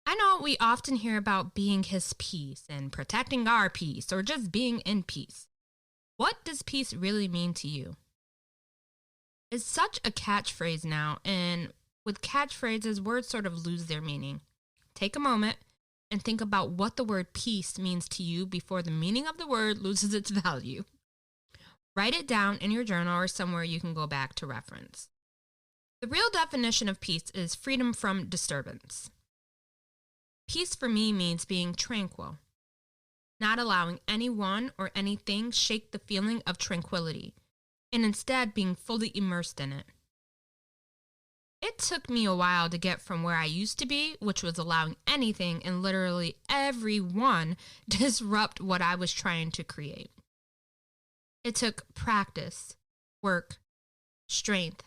I know we often hear about being his peace and protecting our peace or just being in peace. What does peace really mean to you? It's such a catchphrase now, and with catchphrases, words sort of lose their meaning. Take a moment and think about what the word peace means to you before the meaning of the word loses its value. Write it down in your journal or somewhere you can go back to reference. The real definition of peace is freedom from disturbance. Peace for me means being tranquil, not allowing anyone or anything shake the feeling of tranquility, and instead being fully immersed in it. It took me a while to get from where I used to be, which was allowing anything and literally everyone disrupt what I was trying to create. It took practice, work, strength,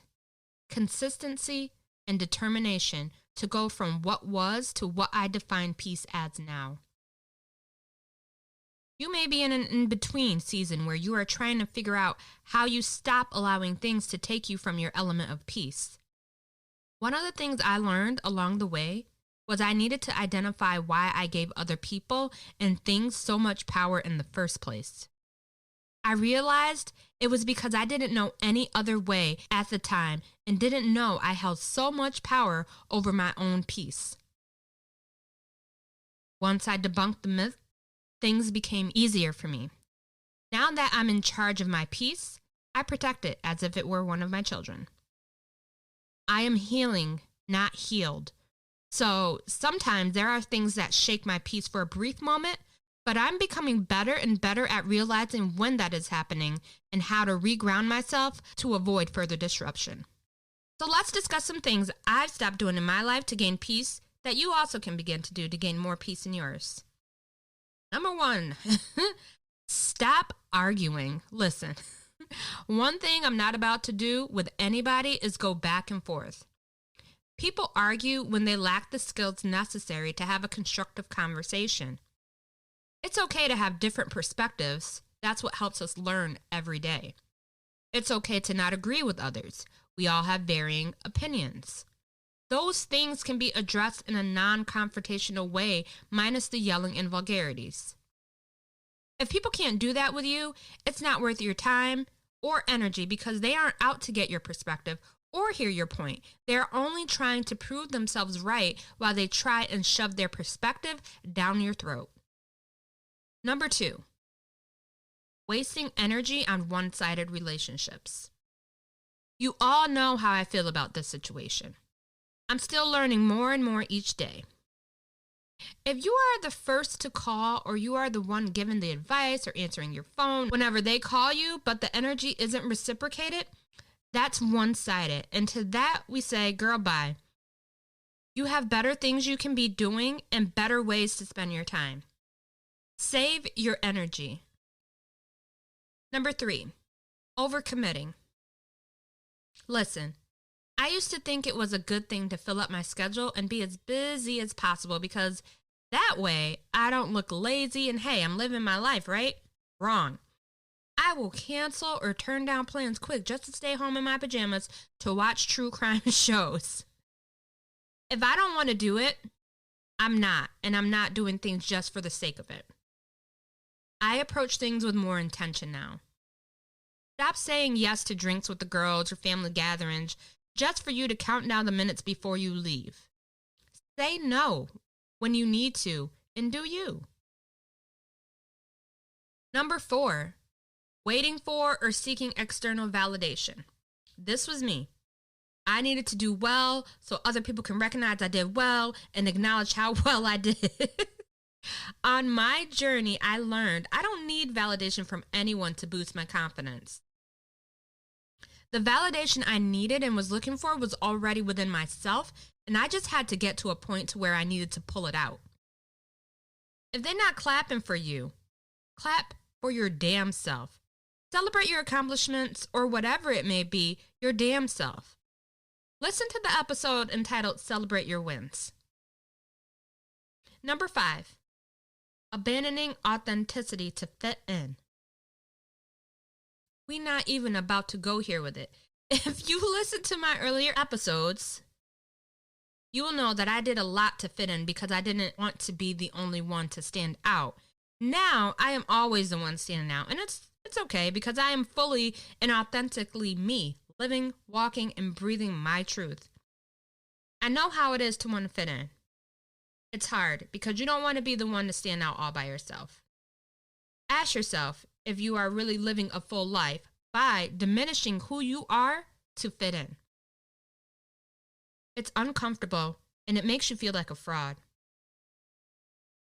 consistency, and determination to go from what was to what I define peace as now. You may be in an in-between season where you are trying to figure out how you stop allowing things to take you from your element of peace. One of the things I learned along the way was I needed to identify why I gave other people and things so much power in the first place. I realized it was because I didn't know any other way at the time and didn't know I held so much power over my own peace. Once I debunked the myth, things became easier for me. Now that I'm in charge of my peace, I protect it as if it were one of my children. I am healing, not healed. So sometimes there are things that shake my peace for a brief moment, but I'm becoming better and better at realizing when that is happening and how to reground myself to avoid further disruption. So let's discuss some things I've stopped doing in my life to gain peace that you also can begin to do to gain more peace in yours. Number 1, stop arguing. Listen, one thing I'm not about to do with anybody is go back and forth. People argue when they lack the skills necessary to have a constructive conversation. It's okay to have different perspectives. That's what helps us learn every day. It's okay to not agree with others. We all have varying opinions. Those things can be addressed in a non-confrontational way, minus the yelling and vulgarities. If people can't do that with you, it's not worth your time or energy because they aren't out to get your perspective or hear your point. They're only trying to prove themselves right while they try and shove their perspective down your throat. Number 2, wasting energy on one-sided relationships. You all know how I feel about this situation. I'm still learning more and more each day. If you are the first to call or you are the one giving the advice or answering your phone whenever they call you, but the energy isn't reciprocated, that's one-sided. And to that we say, girl, bye. You have better things you can be doing and better ways to spend your time. Save your energy. Number 3, overcommitting. Listen, I used to think it was a good thing to fill up my schedule and be as busy as possible because that way I don't look lazy and hey, I'm living my life, right? Wrong. I will cancel or turn down plans quick just to stay home in my pajamas to watch true crime shows. If I don't want to do it, I'm not, and I'm not doing things just for the sake of it. I approach things with more intention now. Stop saying yes to drinks with the girls or family gatherings just for you to count down the minutes before you leave. Say no when you need to and do you. Number 4, waiting for or seeking external validation. This was me. I needed to do well so other people can recognize I did well and acknowledge how well I did. On my journey, I learned I don't need validation from anyone to boost my confidence. The validation I needed and was looking for was already within myself, and I just had to get to a point to where I needed to pull it out. If they're not clapping for you, clap for your damn self. Celebrate your accomplishments or whatever it may be, your damn self. Listen to the episode entitled Celebrate Your Wins. Number 5, abandoning authenticity to fit in. We're not even about to go here with it. If you listen to my earlier episodes, you will know that I did a lot to fit in because I didn't want to be the only one to stand out. Now I am always the one standing out, and it's okay because I am fully and authentically me, living, walking, and breathing my truth. I know how it is to want to fit in. It's hard because you don't want to be the one to stand out all by yourself. Ask yourself if you are really living a full life by diminishing who you are to fit in. It's uncomfortable and it makes you feel like a fraud.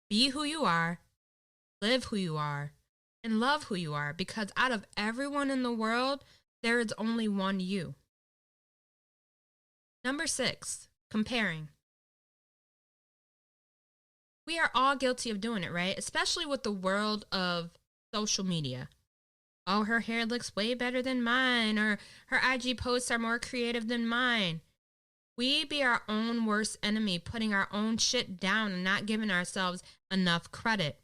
Be who you are, live who you are, and love who you are, because out of everyone in the world, there is only one you. Number 6, comparing. We are all guilty of doing it, right? Especially with the world of social media. Oh, her hair looks way better than mine, or her IG posts are more creative than mine. We be our own worst enemy, putting our own shit down and not giving ourselves enough credit.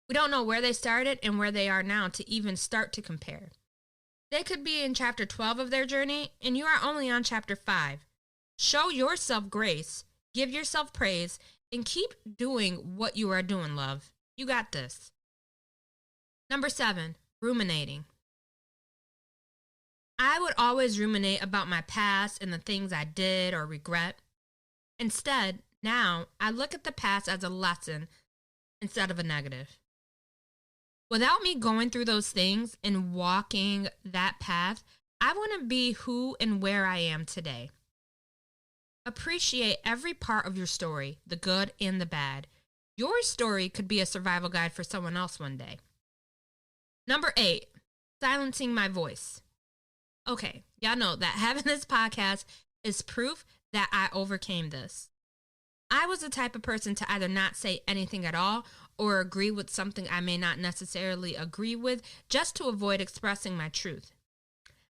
We don't know where they started and where they are now to even start to compare. They could be in chapter 12 of their journey, and you are only on chapter 5. Show yourself grace, give yourself praise, and keep doing what you are doing, love. You got this. Number 7, ruminating. I would always ruminate about my past and the things I did or regret. Instead, now I look at the past as a lesson instead of a negative. Without me going through those things and walking that path, I want to be who and where I am today. Appreciate every part of your story, the good and the bad. Your story could be a survival guide for someone else one day. Number 8, silencing my voice. Okay, y'all know that having this podcast is proof that I overcame this. I was the type of person to either not say anything at all or agree with something I may not necessarily agree with just to avoid expressing my truth.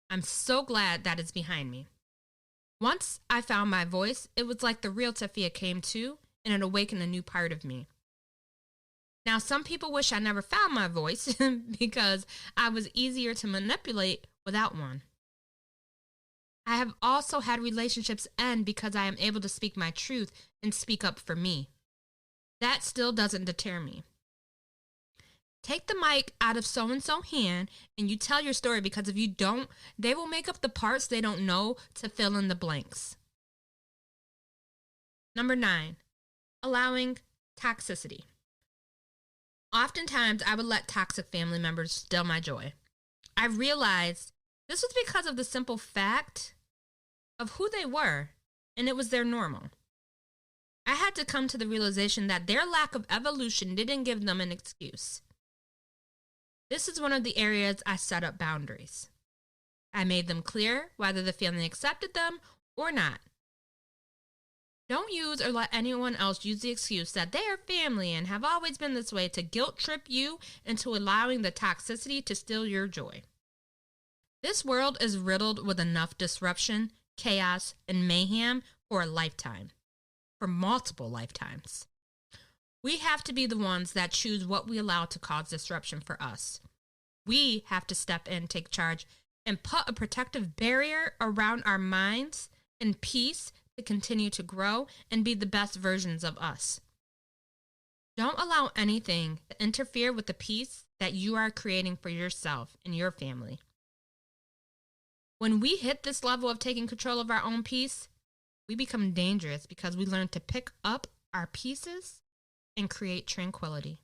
I'm so glad that is behind me. Once I found my voice, it was like the real Tafia came to, and it awakened a new part of me. Now, some people wish I never found my voice because I was easier to manipulate without one. I have also had relationships end because I am able to speak my truth and speak up for me. That still doesn't deter me. Take the mic out of so-and-so hand and you tell your story, because if you don't, they will make up the parts they don't know to fill in the blanks. Number 9, allowing toxicity. Oftentimes, I would let toxic family members steal my joy. I realized this was because of the simple fact of who they were, and it was their normal. I had to come to the realization that their lack of evolution didn't give them an excuse. This is one of the areas I set up boundaries. I made them clear whether the family accepted them or not. Don't use or let anyone else use the excuse that they are family and have always been this way to guilt trip you into allowing the toxicity to steal your joy. This world is riddled with enough disruption, chaos, and mayhem for a lifetime, for multiple lifetimes. We have to be the ones that choose what we allow to cause disruption for us. We have to step in, take charge, and put a protective barrier around our minds and peace to continue to grow and be the best versions of us. Don't allow anything to interfere with the peace that you are creating for yourself and your family. When we hit this level of taking control of our own peace, we become dangerous because we learn to pick up our pieces and create tranquility.